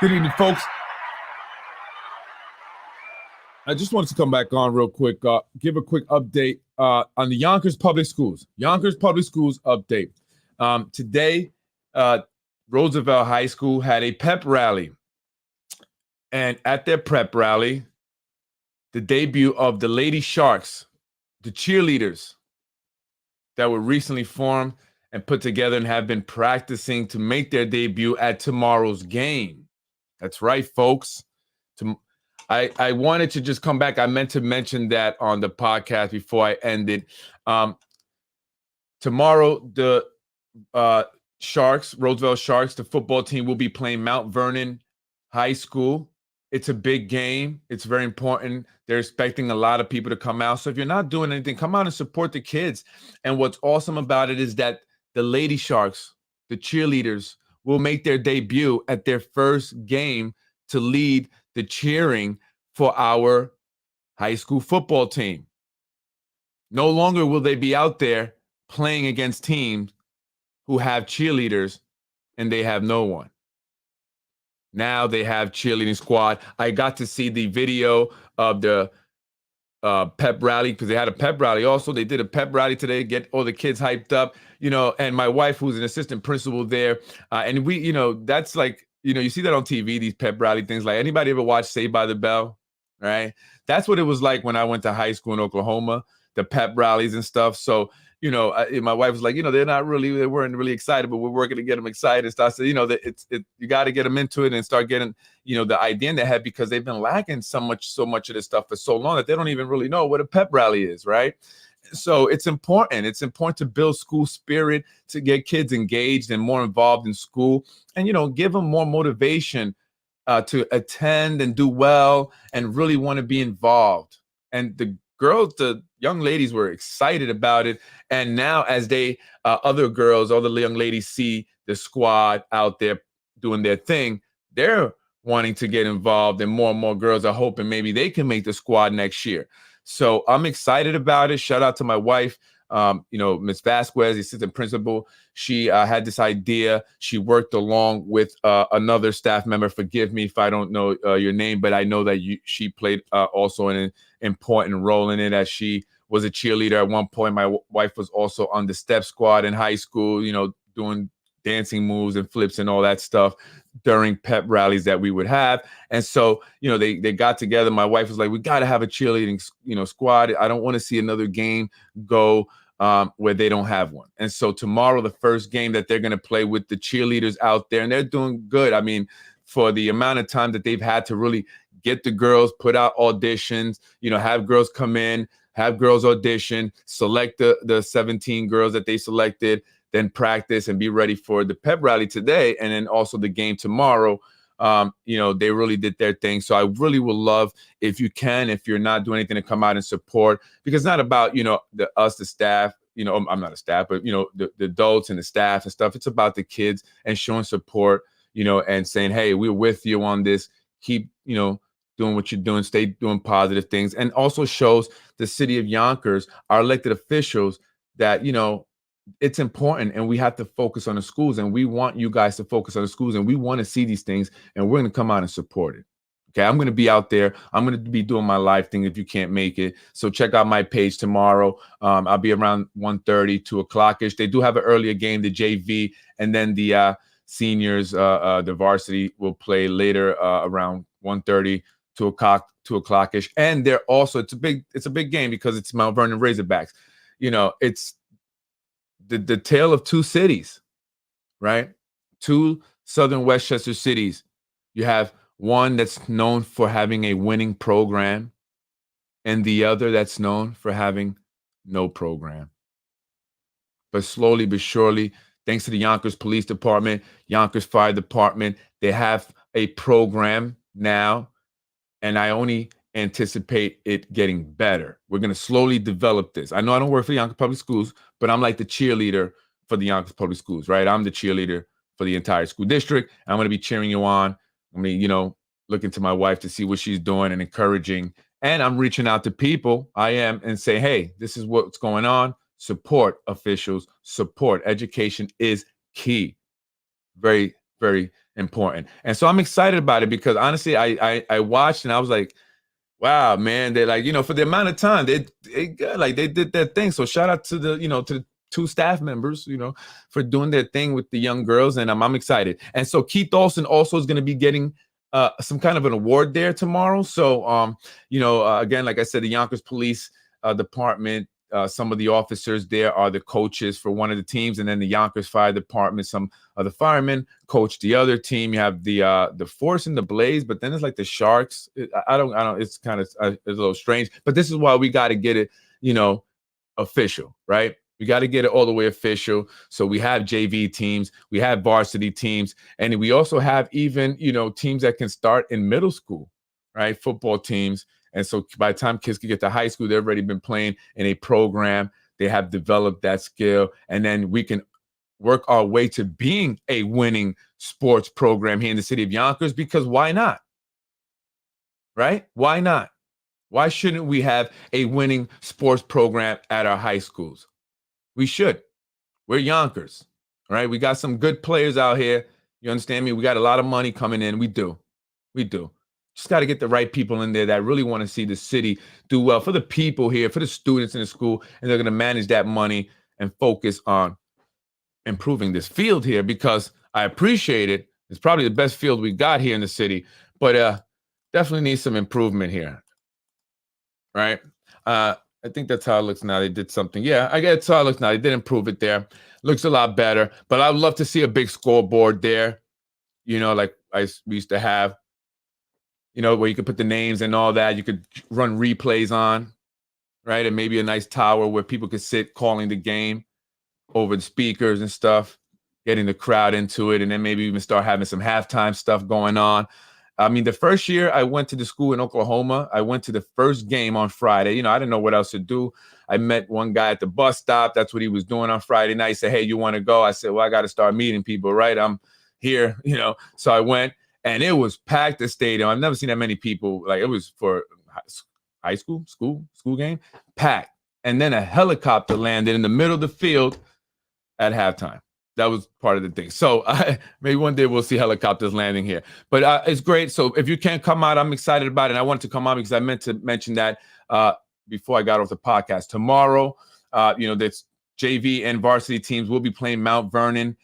Good evening, folks. I just wanted to come back on real quick, give a quick update on the Yonkers Public Schools. Yonkers Public Schools update. Today, Roosevelt High School had a pep rally. And at their prep rally, the debut of the Lady Sharks, the cheerleaders that were recently formed and put together and have been practicing to make their debut at tomorrow's game. That's right, folks. I wanted to just come back. I meant to mention that on the podcast before I ended. Tomorrow, the Sharks, Roosevelt Sharks, the football team will be playing Mount Vernon High School. It's a big game. It's very important. They're expecting a lot of people to come out. So if you're not doing anything, come out and support the kids. And what's awesome about it is that the Lady Sharks, the cheerleaders, will make their debut at their first game to lead the cheering for our high school football team. No longer will they be out there playing against teams who have cheerleaders and they have no one. Now they have cheerleading squad. I got to see the video of the pep rally because they had a pep rally. Also, they did a pep rally today, get all the kids hyped up, and my wife, who's an assistant principal there. And we, that's like, you see that on TV, these pep rally things. Like, anybody ever watch Saved by the Bell, right? That's what it was like when I went to high school in Oklahoma, the pep rallies and stuff. So, my wife was like, they weren't really excited, but we're working to get them excited. So I said, you got to get them into it and start getting, the idea in their head, because they've been lacking so much of this stuff for so long that they don't even really know what a pep rally is, right? So it's important. It's important to build school spirit, to get kids engaged and more involved in school, and, give them more motivation to attend and do well and really want to be involved. And the young ladies were excited about it. And now as other girls, all the young ladies see the squad out there doing their thing, they're wanting to get involved, and more girls are hoping maybe they can make the squad next year. So I'm excited about it. Shout out to my wife, Miss Vazquez, the assistant principal. She had this idea. She worked along with another staff member. Forgive me if I don't know your name, but I know that she played also an important role in it, as she was a cheerleader at one point. My wife was also on the step squad in high school, doing dancing moves and flips and all that stuff during pep rallies that we would have. And so, they got together. My wife was like, we got to have a cheerleading, squad. I don't want to see another game go where they don't have one. And so tomorrow, the first game that they're going to play with the cheerleaders out there, and they're doing good. I mean, for the amount of time that they've had to really get the girls, put out auditions, have girls come in, have girls audition, select the 17 girls that they selected, then practice and be ready for the pep rally today, and then also the game tomorrow. They really did their thing. So I really would love, if you can, if you're not doing anything, to come out and support, because it's not about, the staff, I'm not a staff, but, the adults and the staff and stuff. It's about the kids and showing support, and saying, hey, we're with you on this. Keep, doing what you're doing, stay doing positive things, and also shows the city of Yonkers, our elected officials, that, it's important, and we have to focus on the schools, and we want you guys to focus on the schools, and we want to see these things, and we're going to come out and support it. Okay, I'm going to be out there. I'm going to be doing my live thing if you can't make it. So check out my page tomorrow. I'll be around 1:30, 2 o'clock-ish. They do have an earlier game, the JV, and then the seniors, the varsity, will play later around 1:30, 2 o'clock-ish. And they're also, it's a big game because it's Mount Vernon Razorbacks. It's the tale of two cities, right? Two Southern Westchester cities. You have one that's known for having a winning program, and the other that's known for having no program. But slowly but surely, thanks to the Yonkers Police Department, Yonkers Fire Department, they have a program now, and I only anticipate it getting better. We're going to slowly develop this. I know I don't work for the Yonkers Public Schools, but I'm like the cheerleader for the Yonkers Public Schools, right? I'm the cheerleader for the entire school district. I'm going to be cheering you on. I mean, looking to my wife to see what she's doing and encouraging. And I'm reaching out to people, and say, hey, this is what's going on. Support officials, support. Education is key. Very very important. And so I'm excited about it because honestly, I watched and I was like, wow, man, they're like, for the amount of time they did their thing. So shout out to the two staff members, for doing their thing with the young girls. And I'm excited. And so Keith Olson also is going to be getting some kind of an award there tomorrow. So, again, like I said, the Yonkers Police Department, some of the officers there are the coaches for one of the teams, and then the Yonkers Fire Department, some of the firemen coach the other team. You have the Force and the Blaze, but then it's like the Sharks. I don't. It's kind of it's a little strange, but this is why we got to get it, official, right? We got to get it all the way official. So we have JV teams, we have varsity teams, and we also have even, teams that can start in middle school, right? Football teams. And so by the time kids can get to high school, they've already been playing in a program. They have developed that skill. And then we can work our way to being a winning sports program here in the city of Yonkers, because why not? Right? Why not? Why shouldn't we have a winning sports program at our high schools? We should. We're Yonkers, right? We got some good players out here. You understand me? We got a lot of money coming in. We do. Just got to get the right people in there that really want to see the city do well for the people here, for the students in the school, and they're going to manage that money and focus on improving this field here, because I appreciate it. It's probably the best field we got here in the city, but definitely needs some improvement here, right? I think that's how it looks now. They did something. Yeah, I guess that's how it looks now. They did improve it there. Looks a lot better, but I would love to see a big scoreboard there, like we used to have. Where you could put the names and all that. You could run replays on, right? And maybe a nice tower where people could sit calling the game over the speakers and stuff, getting the crowd into it, and then maybe even start having some halftime stuff going on. I mean, the first year I went to the school in Oklahoma, I went to the first game on Friday. I didn't know what else to do. I met one guy at the bus stop. That's what he was doing on Friday night. He said, hey, you want to go? I said, well, I got to start meeting people, right? I'm here, So I went. And it was packed, the stadium. I've never seen that many people. Like, it was for high school game, packed. And then a helicopter landed in the middle of the field at halftime. That was part of the thing. So maybe one day we'll see helicopters landing here. But it's great. So if you can't come out, I'm excited about it. And I wanted to come out because I meant to mention that before I got off the podcast. Tomorrow, that's JV and varsity teams will be playing Mount Vernon.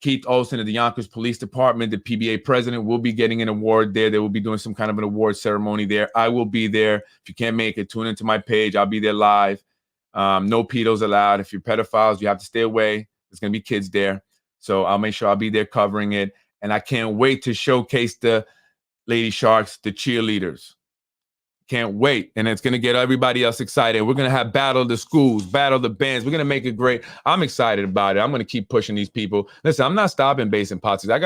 Keith Olson of the Yonkers Police Department, the PBA president, will be getting an award there. They will be doing some kind of an award ceremony there. I will be there. If you can't make it, tune into my page. I'll be there live. No pedos allowed. If you're pedophiles, you have to stay away. There's going to be kids there. So I'll make sure I'll be there covering it. And I can't wait to showcase the Lady Sharks, the cheerleaders. Can't wait. And it's going to get everybody else excited. We're going to have battle the schools, battle the bands. We're going to make it great. I'm excited about it. I'm going to keep pushing these people. Listen, I'm not stopping base and politics. I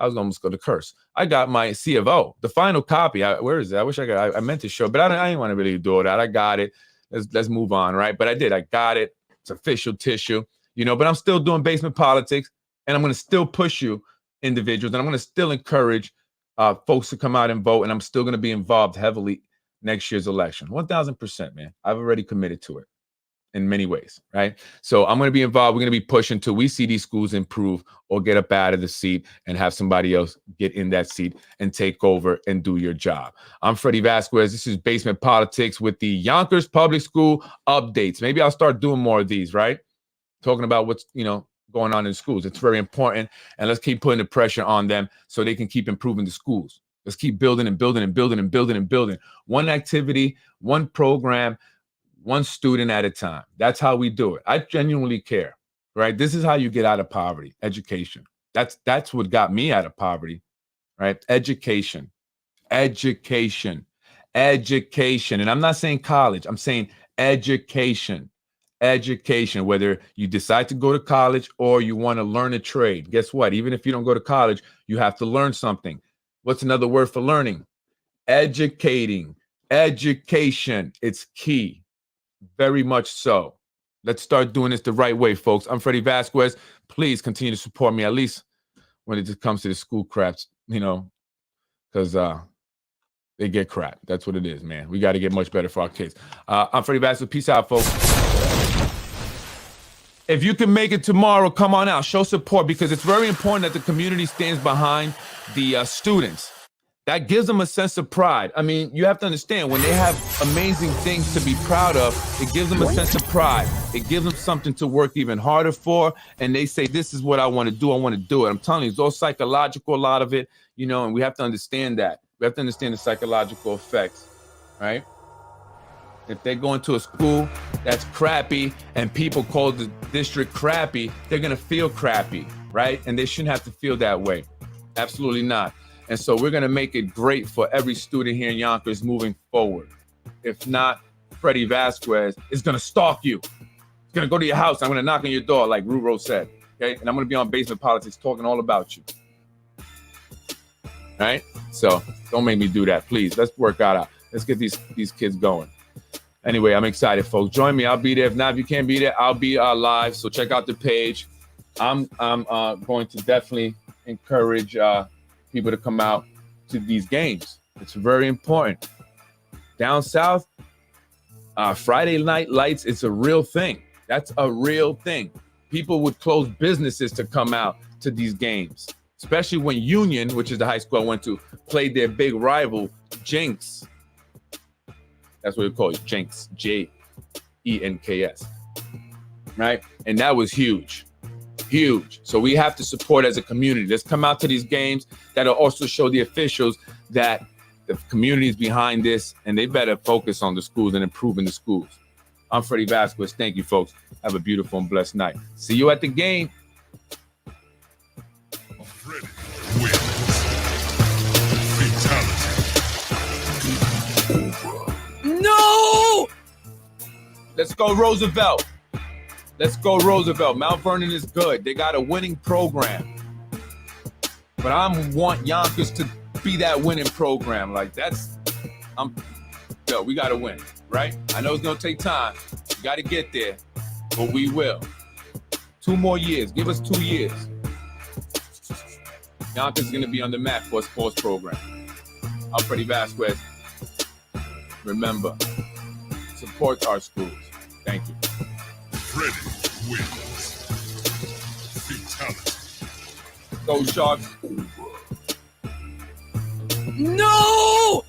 was almost going to curse. I got my C of O, the final copy. Where is it? I wish I meant to show, but I didn't want to really do that. I got it. Let's move on, right? But I did. I got it. It's official tissue, but I'm still doing basement politics, and I'm going to still push you individuals, and I'm going to still encourage folks to come out and vote, and I'm still going to be involved heavily next year's election. 1,000%, man. I've already committed to it in many ways, right? So I'm going to be involved. We're going to be pushing till we see these schools improve or get up out of the seat and have somebody else get in that seat and take over and do your job. I'm Freddie Vazquez. This is Basement Politics with the Yonkers Public School updates. Maybe I'll start doing more of these, right? Talking about what's, going on in schools. It's very important. And let's keep putting the pressure on them so they can keep improving the schools. Let's keep building and building and building and building and building. One activity, one program, one student at a time. That's how we do it. I genuinely care, right? This is how you get out of poverty, education. That's what got me out of poverty, right? Education. And I'm not saying college. I'm saying education. Whether you decide to go to college or you want to learn a trade. Guess what? Even if you don't go to college, you have to learn something. What's another word for learning? Educating. Education. It's key. Very much so. Let's start doing this the right way, folks. I'm Freddie Vazquez. Please continue to support me, at least when it comes to the school craps, because they get crap. That's what it is, man. We got to get much better for our kids. I'm Freddie Vazquez. Peace out, folks. If you can make it tomorrow, come on out. Show support, because it's very important that the community stands behind the students. That gives them a sense of pride. I mean, you have to understand, when they have amazing things to be proud of, it gives them a sense of pride. It gives them something to work even harder for. And they say, this is what I want to do. I want to do it. I'm telling you, it's all psychological, a lot of it, you know, and we have to understand that. We have to understand the psychological effects, right? If they go into a school that's crappy and people call the district crappy, they're going to feel crappy, right? And they shouldn't have to feel that way. Absolutely not. And so we're going to make it great for every student here in Yonkers moving forward. If not, Freddie Vazquez is going to stalk you. He's going to go to your house. I'm going to knock on your door, like Ruro said. Okay. And I'm going to be on Basement Politics talking all about you. All right. So don't make me do that, please. Let's work that out. Let's get these kids going. Anyway, I'm excited, folks. Join me. I'll be there. If not, if you can't be there, I'll be live. So check out the page. I'm going to definitely encourage people to come out to these games. It's very important. Down south, Friday night lights, it's a real thing. That's a real thing. People would close businesses to come out to these games, especially when Union, which is the high school I went to, played their big rival, Jenks. That's what we call it, Jenks, Jenks, right? And that was huge. Huge. So we have to support as a community. Let's come out to these games. That'll also show the officials that the community is behind this, and they better focus on the schools and improving the schools. I'm Freddie Vazquez. Thank you, folks. Have a beautiful and blessed night. See you at the game. Freddie wins. Fatality. No! Let's go, Roosevelt. Let's go, Roosevelt. Mount Vernon is good. They got a winning program. But I want Yonkers to be that winning program. Like, we got to win, right? I know it's going to take time. We got to get there, but we will. 2 more years. Give us 2 years. Yonkers is going to be on the map for a sports program. I'm Freddie Vazquez. Remember, support our schools. Thank you. Freddie wins. Fatality. Go Sharks. No!